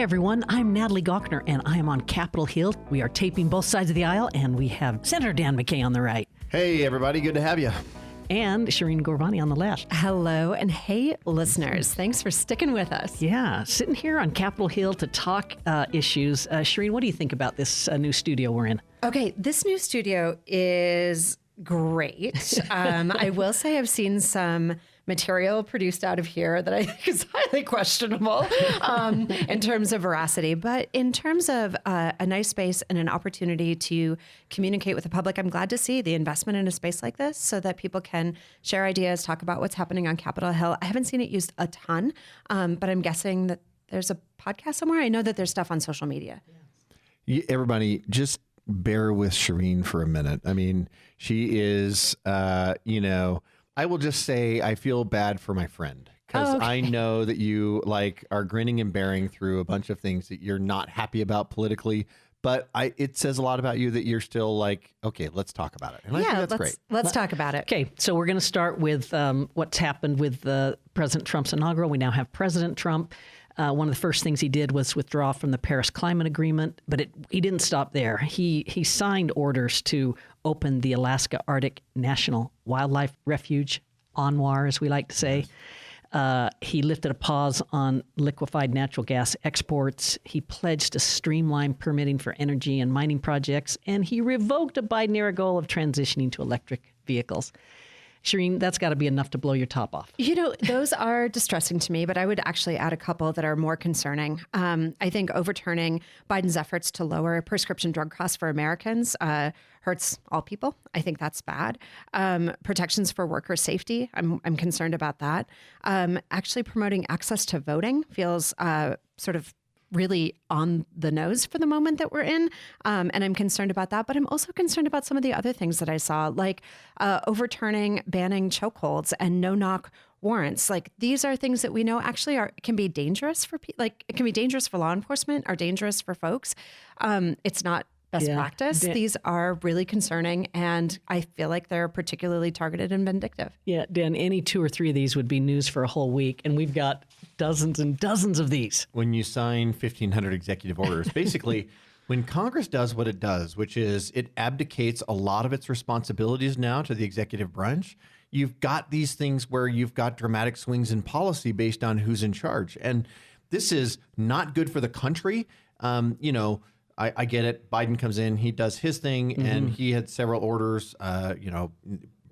Hi, everyone. I'm Natalie Gawkner, and I am on Capitol Hill. We are taping both sides of the aisle, and we have Senator Dan McKay on the right. Hey, everybody. Good to have you. And Shireen Gorbani on the left. Hello, and hey, listeners. Thanks for sticking with us. Yeah, sitting here on Capitol Hill to talk issues. Shireen, what do you think about this new studio we're in? Okay, this new studio is great. I will say I've seen some material produced out of here that I think is highly questionable in terms of veracity. But in terms of a nice space and an opportunity to communicate with the public, I'm glad to see the investment in a space like this so that people can share ideas, talk about what's happening on Capitol Hill. I haven't seen it used a ton, but I'm guessing that there's a podcast somewhere. I know that there's stuff on social media. Everybody, just bear with Shireen for a minute. I mean, she is, I will just say I feel bad for my friend because I know that you are grinning and bearing through a bunch of things that you're not happy about politically. But it says a lot about you that you're still okay, let's talk about it. And I think that's great. Let's talk about it. Okay, so we're going to start with what's happened with President Trump's inaugural. We now have President Trump. One of the first things he did was withdraw from the Paris Climate Agreement, but he didn't stop there. He signed orders to open the Alaska Arctic National Wildlife Refuge, ANWR, as we like to say. He lifted a pause on liquefied natural gas exports. He pledged to streamline permitting for energy and mining projects, and he revoked a Biden-era goal of transitioning to electric vehicles. Shireen, that's got to be enough to blow your top off. Those are distressing to me, but I would actually add a couple that are more concerning. I think overturning Biden's efforts to lower prescription drug costs for Americans hurts all people. I think that's bad. Protections for worker safety, I'm concerned about that. Actually promoting access to voting feels sort of really on the nose for the moment that we're in. And I'm concerned about that. But I'm also concerned about some of the other things that I saw, like overturning banning chokeholds and no-knock warrants. These are things that we know actually can be dangerous for it can be dangerous for law enforcement, are dangerous for folks. It's not best practice. These are really concerning, and I feel like they're particularly targeted and vindictive. Yeah, Dan, any two or three of these would be news for a whole week, and we've got dozens and dozens of these. When you sign 1,500 executive orders, basically, when Congress does what it does, which is it abdicates a lot of its responsibilities now to the executive branch, you've got these things where you've got dramatic swings in policy based on who's in charge. And this is not good for the country. I get it. Biden comes in, he does his thing, and he had several orders.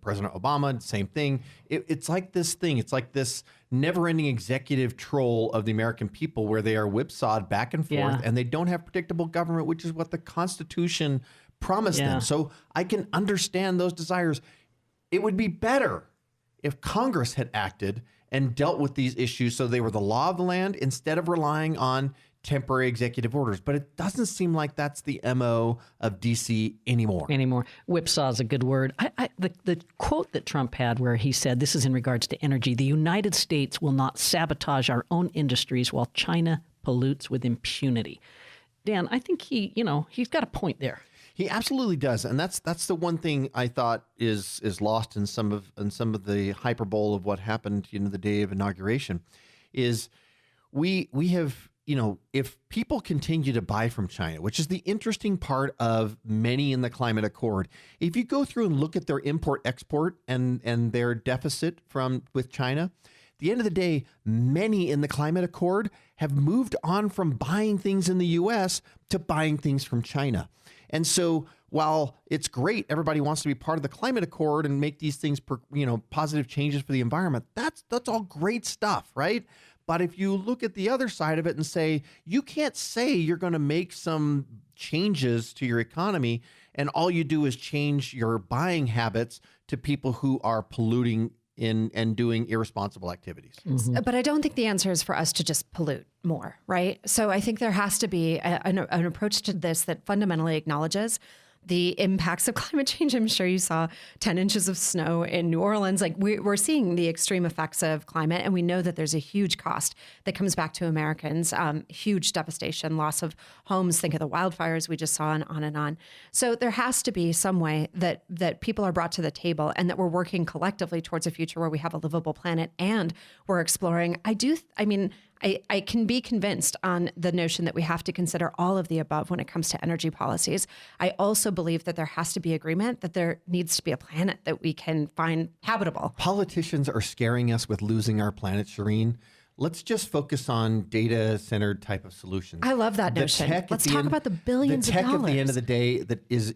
President Obama, same thing. It's like this thing. It's like this never-ending executive troll of the American people where they are whipsawed back and forth, and they don't have predictable government, which is what the Constitution promised them. So I can understand those desires. It would be better if Congress had acted and dealt with these issues so they were the law of the land instead of relying on temporary executive orders. But it doesn't seem like that's the MO of DC anymore. Whipsaw is a good word. The quote that Trump had where he said, this is in regards to energy, the United States will not sabotage our own industries while China pollutes with impunity. Dan, I think he's got a point there. He absolutely does, and that's the one thing I thought is lost in some of the hyperbole of what happened, the day of inauguration, is we have. If people continue to buy from China, which is the interesting part of many in the climate accord, if you go through and look at their import-export and their deficit with China, at the end of the day, many in the climate accord have moved on from buying things in the U.S. to buying things from China. And so while it's great, everybody wants to be part of the climate accord and make these things, positive changes for the environment. That's all great stuff, right? But if you look at the other side of it and say, you can't say you're going to make some changes to your economy and all you do is change your buying habits to people who are polluting and doing irresponsible activities. But I don't think the answer is for us to just pollute more, right? So I think there has to be an approach to this that fundamentally acknowledges the impacts of climate change. I'm sure you saw 10 inches of snow in New Orleans. Like we're seeing the extreme effects of climate, and we know that there's a huge cost that comes back to Americans, huge devastation, loss of homes. Think of the wildfires we just saw, and on and on. So there has to be some way that people are brought to the table and that we're working collectively towards a future where we have a livable planet and we're exploring. I can be convinced on the notion that we have to consider all of the above when it comes to energy policies. I also believe that there has to be agreement that there needs to be a planet that we can find habitable. Politicians are scaring us with losing our planet, Shireen. Let's just focus on data-centered type of solutions. I love that notion. Let's talk about the billions of dollars. The tech at the end of the day that is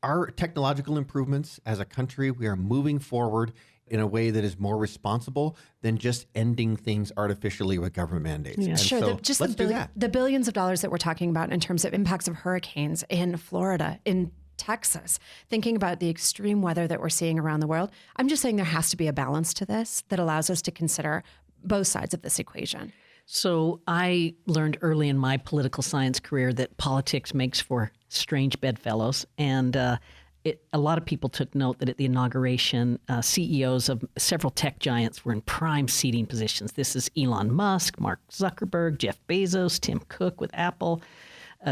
our technological improvements as a country. We are moving forward in a way that is more responsible than just ending things artificially with government mandates. Yeah. And sure, so let's do that. The billions of dollars that we're talking about in terms of impacts of hurricanes in Florida, in Texas, thinking about the extreme weather that we're seeing around the world. I'm just saying there has to be a balance to this that allows us to consider both sides of this equation. So I learned early in my political science career that politics makes for strange bedfellows, and a lot of people took note that at the inauguration, CEOs of several tech giants were in prime seating positions. This is Elon Musk, Mark Zuckerberg, Jeff Bezos, Tim Cook with Apple,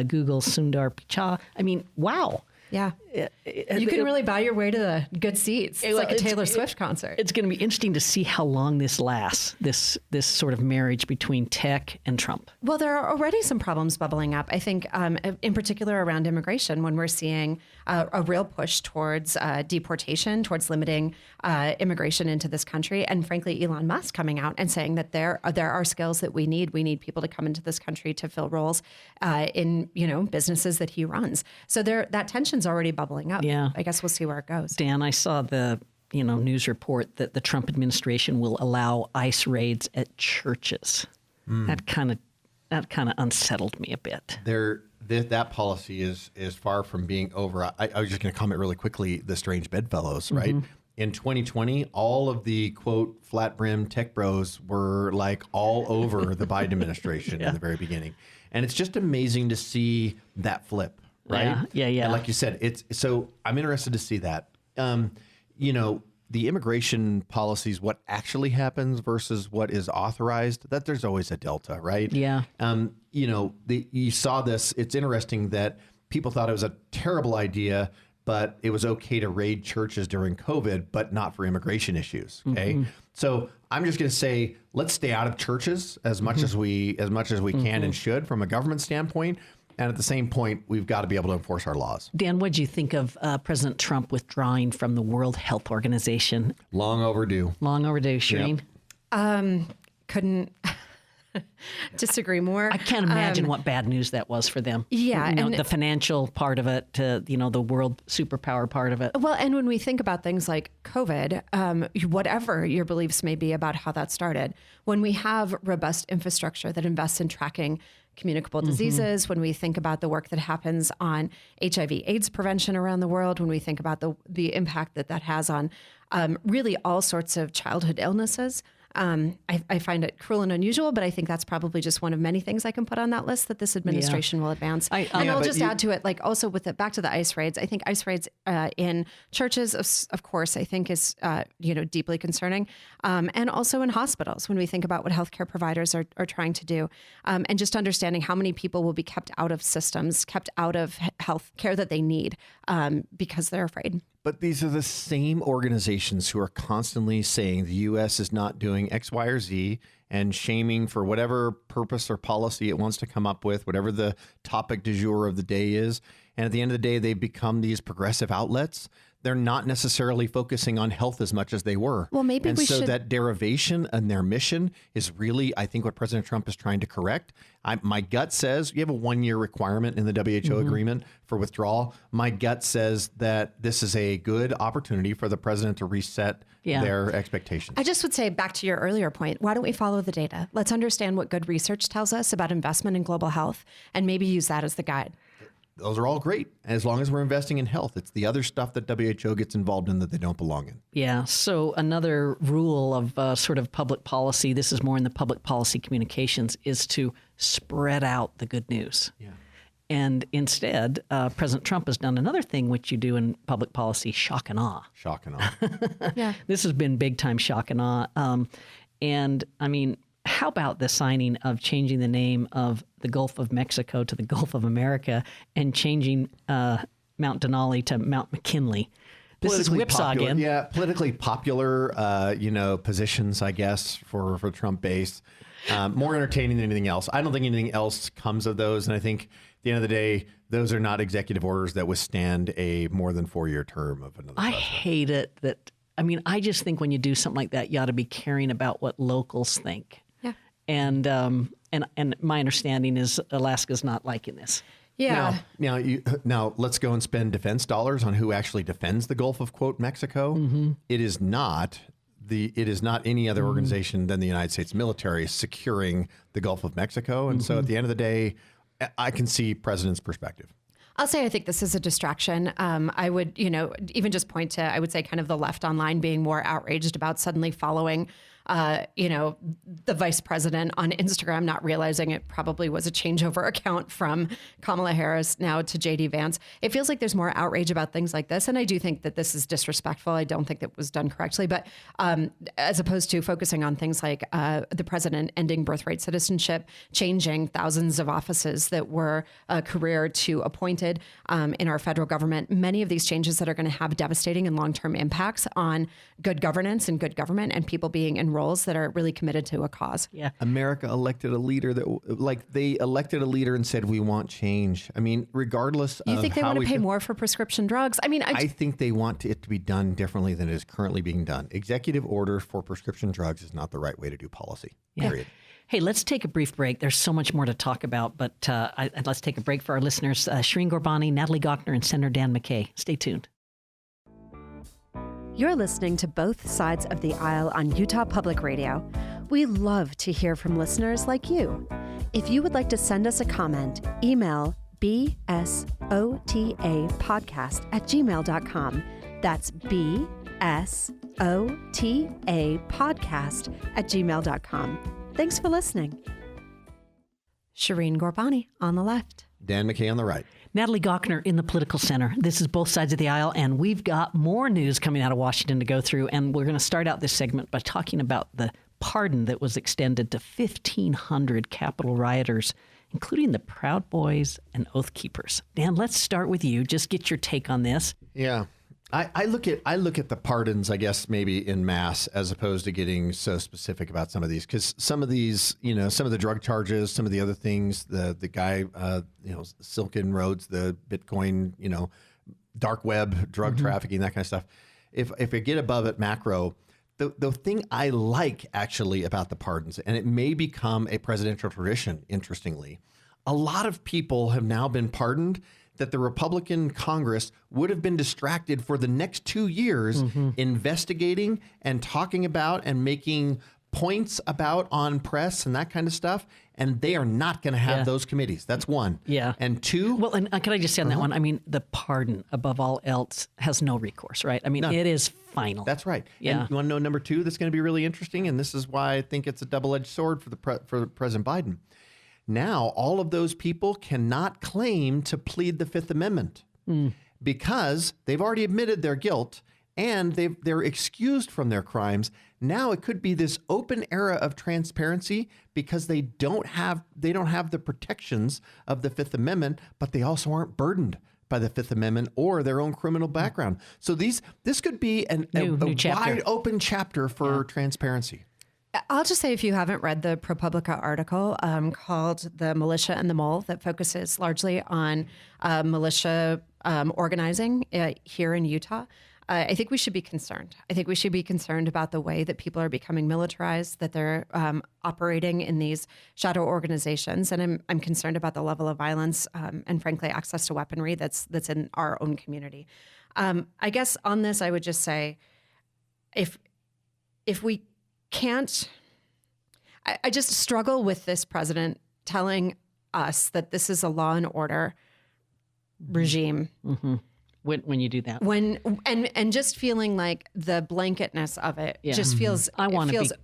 Google Sundar Pichai. I mean, wow. Yeah. You can really buy your way to the good seats. It's like a Taylor Swift concert. It's going to be interesting to see how long this lasts, this sort of marriage between tech and Trump. Well, there are already some problems bubbling up. I think in particular around immigration, when we're seeing a real push towards deportation, towards limiting immigration into this country. And frankly, Elon Musk coming out and saying that there are skills that we need. We need people to come into this country to fill roles in businesses that he runs. So that tension's already bubbling up. Yeah. I guess we'll see where it goes. Dan, I saw the news report that the Trump administration will allow ICE raids at churches. That kind of unsettled me a bit. That policy is far from being over. I was just going to comment really quickly, the strange bedfellows, right? In 2020, all of the, quote, flat brim tech bros were like all over the Biden administration in the very beginning. And it's just amazing to see that flip, right? Yeah. And like you said, so I'm interested to see that. The immigration policies, what actually happens versus what is authorized, that there's always a delta, right? Yeah. You saw this. It's interesting that people thought it was a terrible idea, but it was okay to raid churches during COVID, but not for immigration issues. Okay. So I'm just going to say, let's stay out of churches as much as we can and should from a government standpoint. And at the same point, we've got to be able to enforce our laws. Dan, what did you think of President Trump withdrawing from the World Health Organization? Long overdue. Long overdue, Shireen. Couldn't disagree more. I can't imagine what bad news that was for them. Yeah. And the financial part of it, the world superpower part of it. Well, and when we think about things like COVID, whatever your beliefs may be about how that started, when we have robust infrastructure that invests in tracking communicable diseases, when we think about the work that happens on HIV/AIDS prevention around the world, when we think about the impact that has on really all sorts of childhood illnesses, I find it cruel and unusual, but I think that's probably just one of many things I can put on that list that this administration will advance. I'll just add to it, like also with back to the ICE raids. I think ICE raids in churches, of course, I think is deeply concerning, and also in hospitals when we think about what healthcare providers are trying to do, and just understanding how many people will be kept out of systems, kept out of health care that they need because they're afraid. But these are the same organizations who are constantly saying the U.S. is not doing X, Y, or Z and shaming for whatever purpose or policy it wants to come up with, whatever the topic du jour of the day is. And at the end of the day, they've become these progressive outlets. They're not necessarily focusing on health as much as they were. Well, maybe and we so should... that derivation and their mission is really, I think, what President Trump is trying to correct. My gut says you have a 1-year requirement in the WHO agreement for withdrawal. My gut says that this is a good opportunity for the president to reset their expectations. I just would say back to your earlier point, why don't we follow the data? Let's understand what good research tells us about investment in global health and maybe use that as the guide. Those are all great, as long as we're investing in health. It's the other stuff that WHO gets involved in that they don't belong in. Yeah. So another rule of sort of public policy, this is more in the public policy communications, is to spread out the good news. Yeah. And instead, President Trump has done another thing which you do in public policy, shock and awe. Shock and awe. Yeah. This has been big time shock and awe. And I mean, how about the signing of changing the name of the Gulf of Mexico to the Gulf of America and changing Mount Denali to Mount McKinley? This is whipsaw again. Yeah, politically popular, positions, I guess, for Trump base. More entertaining than anything else. I don't think anything else comes of those. And I think at the end of the day, those are not executive orders that withstand a more than 4-year term of another I president. hate it that, I mean, I just think when you do something like that, you ought to be caring about what locals think. Yeah. And my understanding is Alaska's not liking this. Yeah. Now let's go and spend defense dollars on who actually defends the Gulf of quote Mexico. Mm-hmm. It is not any other organization than the United States military securing the Gulf of Mexico. And so at the end of the day, I can see president's perspective. I'll say I think this is a distraction. I would, even just point to, I would say kind of the left online being more outraged about suddenly following, the vice president on Instagram, not realizing it probably was a changeover account from Kamala Harris now to JD Vance. It feels like there's more outrage about things like this. And I do think that this is disrespectful. I don't think that was done correctly. But as opposed to focusing on things like the president ending birthright citizenship, changing thousands of offices that were career to appointed in our federal government, many of these changes that are going to have devastating and long-term impacts on good governance and good government and people being in roles that are really committed to a cause. Yeah. America elected a leader they elected a leader and said, we want change. I mean, regardless You of think they how want to we pay feel- more for prescription drugs? I mean, I think they want it to be done differently than it is currently being done. Executive order for prescription drugs is not the right way to do policy, period. Hey, let's take a brief break. There's so much more to talk about, but let's take a break for our listeners. Shireen Gorbani, Natalie Gochner, and Senator Dan McKay. Stay tuned. You're listening to Both Sides of the Aisle on Utah Public Radio. We love to hear from listeners like you. If you would like to send us a comment, email bsotapodcast@gmail.com. That's bsotapodcast@gmail.com. Thanks for listening. Shireen Gorbani on the left. Dan McKay on the right. Natalie Gochner in the Political Center. This is Both Sides of the Aisle, and we've got more news coming out of Washington to go through. And we're going to start out this segment by talking about the pardon that was extended to 1,500 Capitol rioters, including the Proud Boys and Oath Keepers. Dan, let's start with you. Just get your take on this. Yeah. I look at the pardons, I guess, maybe in mass, as opposed to getting so specific about some of these, because some of these, some of the drug charges, some of the other things, the guy, Silken Roads, the Bitcoin, dark web, drug trafficking, that kind of stuff. If I get above it macro, the thing I like actually about the pardons, and it may become a presidential tradition, interestingly, a lot of people have now been pardoned that the Republican Congress would have been distracted for the next 2 years investigating and talking about and making points about on press and that kind of stuff. And they are not going to have those committees. That's one. Yeah. And two. Well, and can I just say on that one? I mean, the pardon, above all else, has no recourse, right? I mean, it is final. That's right. Yeah. And you want to know number two that's going to be really interesting? And this is why I think it's a double-edged sword for President Biden. Now, all of those people cannot claim to plead the Fifth Amendment because they've already admitted their guilt and they're excused from their crimes. Now it could be this open era of transparency because they don't have the protections of the Fifth Amendment, but they also aren't burdened by the Fifth Amendment or their own criminal background. So this could be a wide open chapter for transparency. I'll just say, if you haven't read the ProPublica article called The Militia and the Mole, that focuses largely on militia organizing here in Utah, I think we should be concerned. I think we should be concerned about the way that people are becoming militarized, that they're operating in these shadow organizations. And I'm concerned about the level of violence and, frankly, access to weaponry that's in our own community. I guess on this, I would just say, if we can't, I just struggle with this president telling us that this is a law and order regime. Mm-hmm. When you do that, and just feeling like the blanketness of it just feels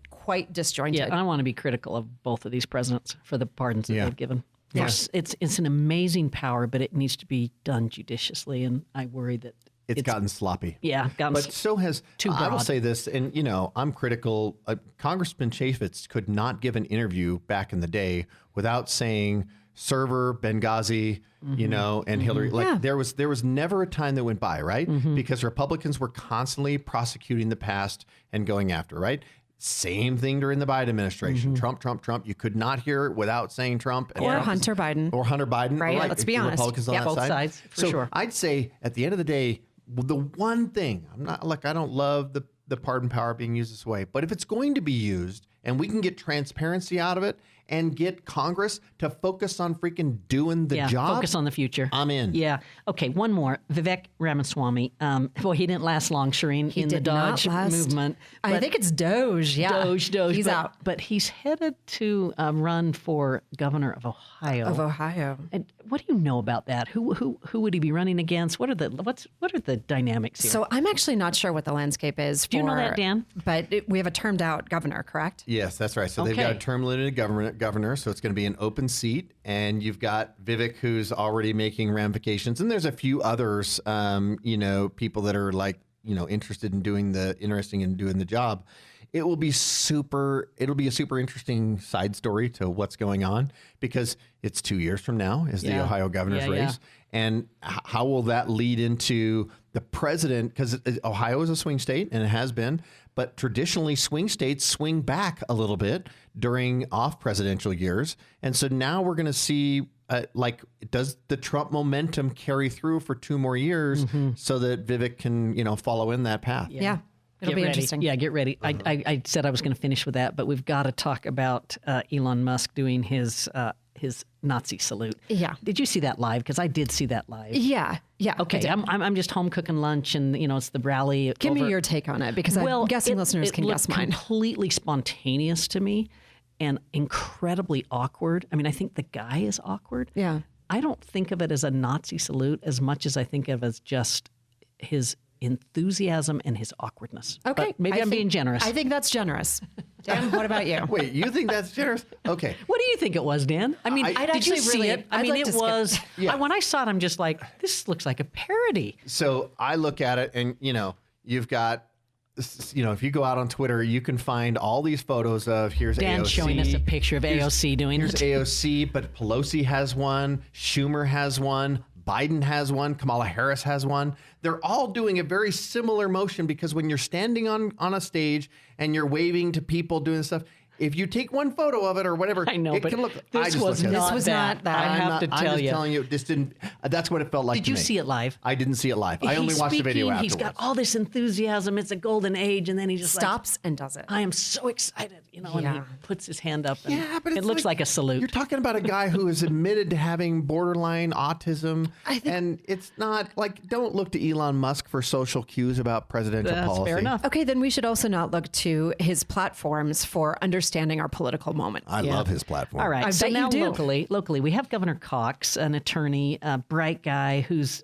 quite disjointed. Yeah, I want to be critical of both of these presidents for the pardons that they've given. It's an amazing power, but it needs to be done judiciously, and I worry that it's gotten sloppy. Yeah, but so has too broad. I will say this, and I'm critical. Congressman Chaffetz could not give an interview back in the day without saying server, Benghazi, and Hillary. Like there was never a time that went by, right? Because Republicans were constantly prosecuting the past and going after, right? Same thing during the Biden administration. Trump. You could not hear it without saying Trump. And Or Trump Hunter Biden. Right. Let's be honest. Republicans on that both side. sides, for so sure. I'd say at the end of the day, the one thing, I don't love the pardon power being used this way, but if it's going to be used and we can get transparency out of it and get Congress to focus on freaking doing the job. Focus on the future. I'm in. Yeah. Okay, one more. Vivek Ramaswamy. He didn't last long, Shireen, in the Dodge movement. I think it's Doge. Yeah. Doge. He's out. But he's headed to run for governor of Ohio. And what do you know about that? Who would he be running against? What are the dynamics here? So I'm actually not sure what the landscape is. Do you know that, Dan? But we have a termed out governor, correct? Yes, that's right. So they've got a term limited governor, so it's going to be an open seat, and you've got Vivek, who's already making ramifications, and there's a few others, people that are interested in doing the job. It'll be a super interesting side story to what's going on, because it's 2 years from now is the Ohio governor's race. And how will that lead into the president? Because Ohio is a swing state, and it has been, but traditionally swing states swing back a little bit during off presidential years. And so now we're going to see, does the Trump momentum carry through for 2 more years so that Vivek can, follow in that path? Yeah. It'll be interesting. Yeah, get ready. I said I was going to finish with that, but we've got to talk about Elon Musk doing his Nazi salute. Yeah. Did you see that live? Because I did see that live. Yeah. Okay. I'm just home cooking lunch, and it's the rally. Give me your take on it, because I'm guessing listeners can guess mine. Completely spontaneous to me, and incredibly awkward. I mean, I think the guy is awkward. Yeah. I don't think of it as a Nazi salute as much as I think of it as just his enthusiasm and his awkwardness. Okay. But maybe I'm being generous. I think that's generous. Dan, what about you? Wait, you think that's generous? Okay. What do you think it was, Dan? I mean, did you see it? I mean, it was. When I saw it, I'm just like, this looks like a parody. So I look at it, and you've got, if you go out on Twitter, you can find all these photos of here's Dan AOC. showing us a picture of AOC doing it. Here's AOC, but Pelosi has one, Schumer has one, Biden has one, Kamala Harris has one. They're all doing a very similar motion, because when you're standing on a stage and you're waving to people doing stuff, if you take one photo of it or whatever, I know, it but can look. this was not that. I have to tell you. I'm just telling you, this didn't. That's what it felt like. Did you see it live? I didn't see it live. I only watched the video afterwards. He's got all this enthusiasm. It's a golden age, and then he just stops and does it. I am so excited, and he puts his hand up, and but it looks like a salute. You're talking about a guy who is admitted to having borderline autism, and it's not like, don't look to Elon Musk for social cues about presidential policy. Fair enough. Okay, then we should also not look to his platforms for understanding our political moment. I love his platform. All right. I So bet now you do. locally, we have Governor Cox, an attorney, a bright guy who's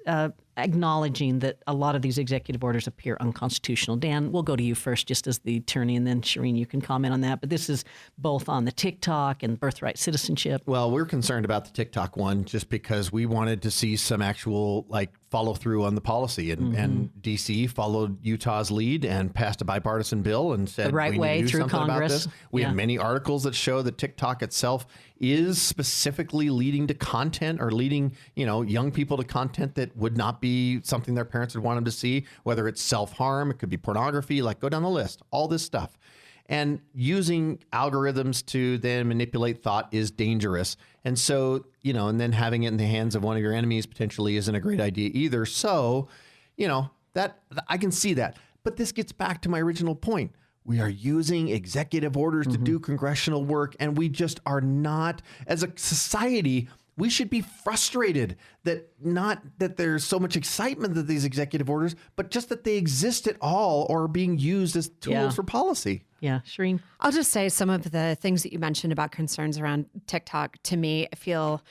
acknowledging that a lot of these executive orders appear unconstitutional. Dan, we'll go to you first just as the attorney, and then Shireen, you can comment on that. But this is both on the TikTok and birthright citizenship. Well, we're concerned about the TikTok one just because we wanted to see some actual follow through on the policy, and DC followed Utah's lead and passed a bipartisan bill and said the right we way need to do through something Congress. about this. We have many articles that show that TikTok itself is specifically leading to content, or leading young people to content that would not be something their parents would want them to see, whether it's self-harm, it could be pornography, go down the list, all this stuff. And using algorithms to then manipulate thought is dangerous. And so, and then having it in the hands of one of your enemies potentially isn't a great idea either. So, that I can see that. But this gets back to my original point. We are using executive orders to do congressional work, and we just are not, as a society, we should be frustrated that not that there's so much excitement that these executive orders, but just that they exist at all or are being used as tools for policy. Yeah, Shireen? I'll just say some of the things that you mentioned about concerns around TikTok, to me, feel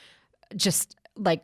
just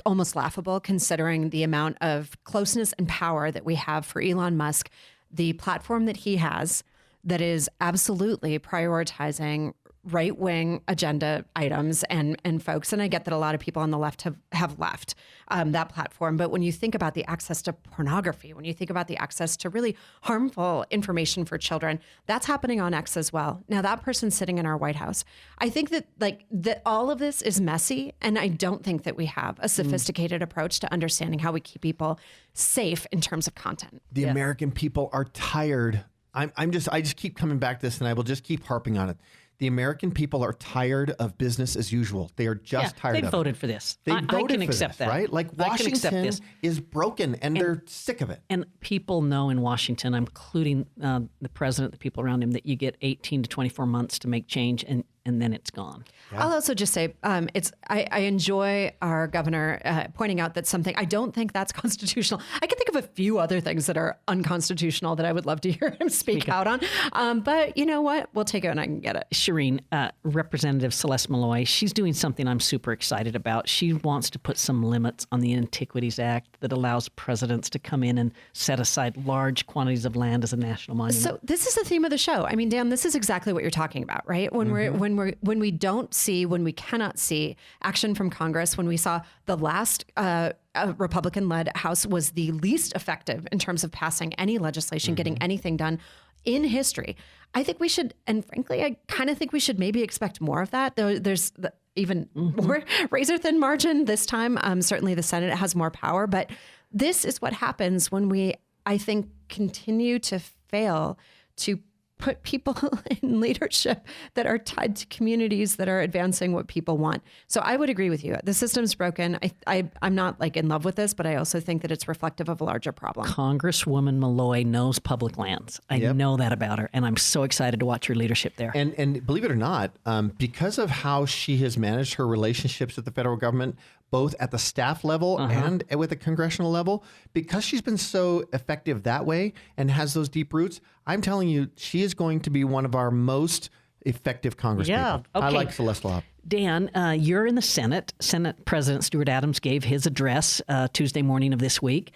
almost laughable, considering the amount of closeness and power that we have for Elon Musk, the platform that he has that is absolutely prioritizing right-wing agenda items and folks. And I get that a lot of people on the left have left that platform. But when you think about the access to pornography, when you think about the access to really harmful information for children, that's happening on X as well. Now, that person's sitting in our White House. I think that all of this is messy. And I don't think that we have a sophisticated approach to understanding how we keep people safe in terms of content. The American people are tired. I just keep coming back to this, and I will just keep harping on it. The American people are tired of business as usual. They are just tired of it. They voted for this. They voted I can for accept this, that. right? Like Washington is broken, and they're sick of it. And people know in Washington, including the president, the people around him, that you get 18 to 24 months to make change, and then it's gone. Yeah. I'll also just say I enjoy our governor pointing out that something, I don't think that's constitutional. I can think of a few other things that are unconstitutional that I would love to hear him speak out on. But you know what? We'll take it when I can get it. Shireen, Representative Celeste Malloy, she's doing something I'm super excited about. She wants to put some limits on the Antiquities Act that allows presidents to come in and set aside large quantities of land as a national monument. So this is the theme of the show. I mean, Dan, this is exactly what you're talking about, right? When we cannot see action from Congress, when we saw the last Republican-led House was the least effective in terms of passing any legislation, getting anything done in history. I think we should, and frankly, I kind of think we should maybe expect more of that. Though there's even more razor thin margin this time. Certainly the Senate has more power, but this is what happens when we, I think, continue to fail to put people in leadership that are tied to communities that are advancing what people want. So I would agree with you. The system's broken. I'm not like in love with this, but I also think that it's reflective of a larger problem. Congresswoman Malloy knows public lands. I know that about her, and I'm so excited to watch her leadership there. And believe it or not, because of how she has managed her relationships with the federal government, both at the staff level and with the congressional level, because she's been so effective that way and has those deep roots, I'm telling you, she is going to be one of our most effective congresspeople. Yeah, okay. I like Celeste a lot. Dan, you're in the Senate. Senate President Stuart Adams gave his address Tuesday morning of this week.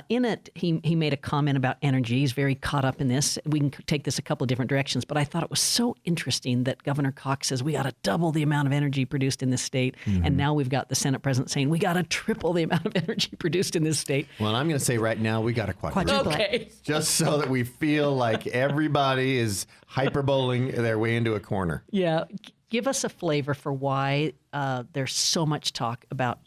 In it, he made a comment about energy. He's very caught up in this. We can take this a couple of different directions, but I thought it was so interesting that Governor Cox says we got to double the amount of energy produced in this state. And now we've got the Senate President saying we got to triple the amount of energy produced in this state. Well, I'm going to say right now we got to quadruple. Okay. Just so that we feel like everybody is hyperboling their way into a corner. Yeah. Give us a flavor for why there's so much talk about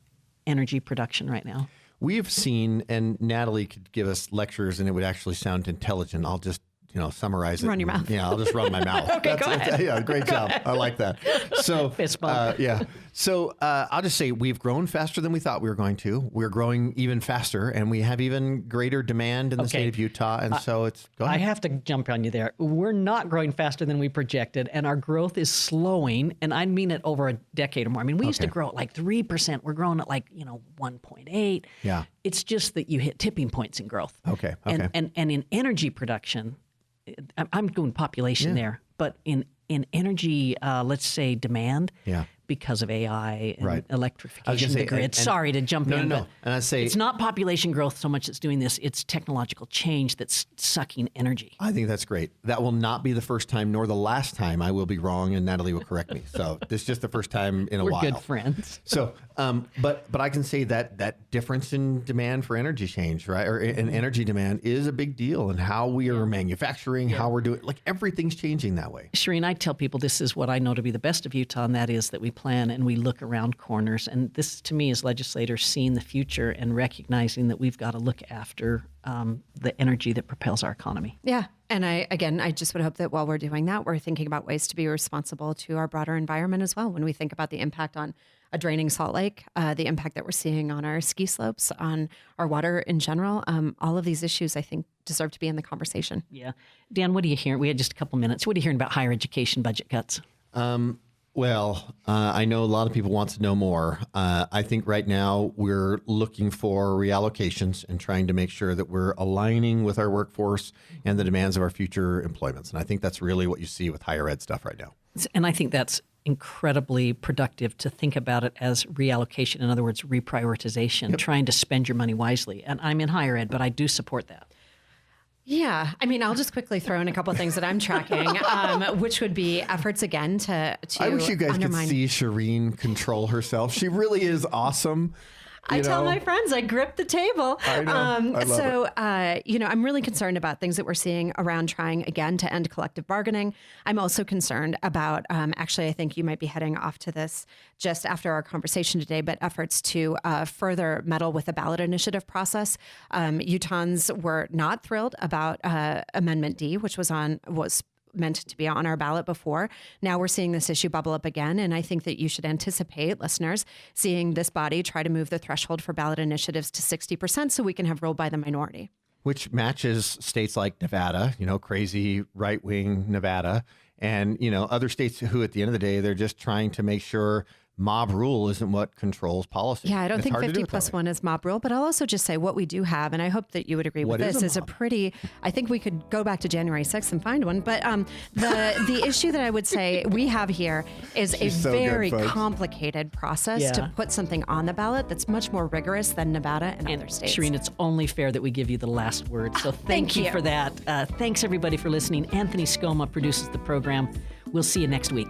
energy production right now. We have seen, and Natalie could give us lectures and it would actually sound intelligent. I'll just, summarize it. Run your mouth. Yeah, I'll just run my mouth. Okay, go ahead. Yeah, great job. I like that. So, Fist bump. yeah. So I'll just say we've grown faster than we thought we were going to. We're growing even faster, and we have even greater demand in the state of Utah. And so it's, go ahead. I have to jump on you there. We're not growing faster than we projected, and our growth is slowing. And I mean it over a decade or more. I mean, we used to grow at like 3%. We're growing at like, 1.8. Yeah. It's just that you hit tipping points in growth. Okay. And in energy production, I'm doing population there, but in energy, let's say demand, because of AI and electrification of the grid. Sorry to jump in. No. And I say it's not population growth so much that's doing this. It's technological change that's sucking energy. I think that's great. That will not be the first time nor the last time I will be wrong, and Natalie will correct me. So this is just the first time in a while. We're good friends. So, but I can say that difference in demand for energy change, right, or in energy demand is a big deal, and how we are manufacturing, how we're doing, like everything's changing that way. Shireen, I tell people this is what I know to be the best of Utah, and that is that we plan and we look around corners. And this, to me, is legislators seeing the future and recognizing that we've got to look after the energy that propels our economy. Yeah. And I just would hope that while we're doing that, we're thinking about ways to be responsible to our broader environment as well. When we think about the impact on a draining Salt Lake, the impact that we're seeing on our ski slopes, on our water in general, all of these issues, I think, deserve to be in the conversation. Yeah. Dan, what do you hear? We had just a couple minutes. What are you hearing about higher education budget cuts? Well, I know a lot of people want to know more. I think right now we're looking for reallocations and trying to make sure that we're aligning with our workforce and the demands of our future employments. And I think that's really what you see with higher ed stuff right now. And I think that's incredibly productive to think about it as reallocation. In other words, reprioritization, trying to spend your money wisely. And I'm in higher ed, but I do support that. Yeah, I mean, I'll just quickly throw in a couple of things that I'm tracking, which would be efforts again to I wish you guys undermine. could see Shireen control herself. She really is awesome. I tell my friends I grip the table. I know. I love it. I'm really concerned about things that we're seeing around trying again to end collective bargaining. I'm also concerned about, actually, I think you might be heading off to this just after our conversation today, but efforts to further meddle with the ballot initiative process. Utahns were not thrilled about Amendment D, which was meant to be on our ballot before. Now we're seeing this issue bubble up again. And I think that you should anticipate, listeners, seeing this body try to move the threshold for ballot initiatives to 60% so we can have rule by the minority. Which matches states like Nevada, crazy right-wing Nevada, and, other states who at the end of the day, they're just trying to make sure mob rule isn't what controls policy. Yeah, I don't think 50+1 is mob rule, but I'll also just say what we do have, and I hope that you would agree with this, is a pretty, I think we could go back to January 6th and find one, but the issue that I would say we have here is very complicated process to put something on the ballot that's much more rigorous than Nevada and other states. Shireen, it's only fair that we give you the last word, so thank you for that. Thanks everybody for listening. Anthony Scoma produces the program. We'll see you next week.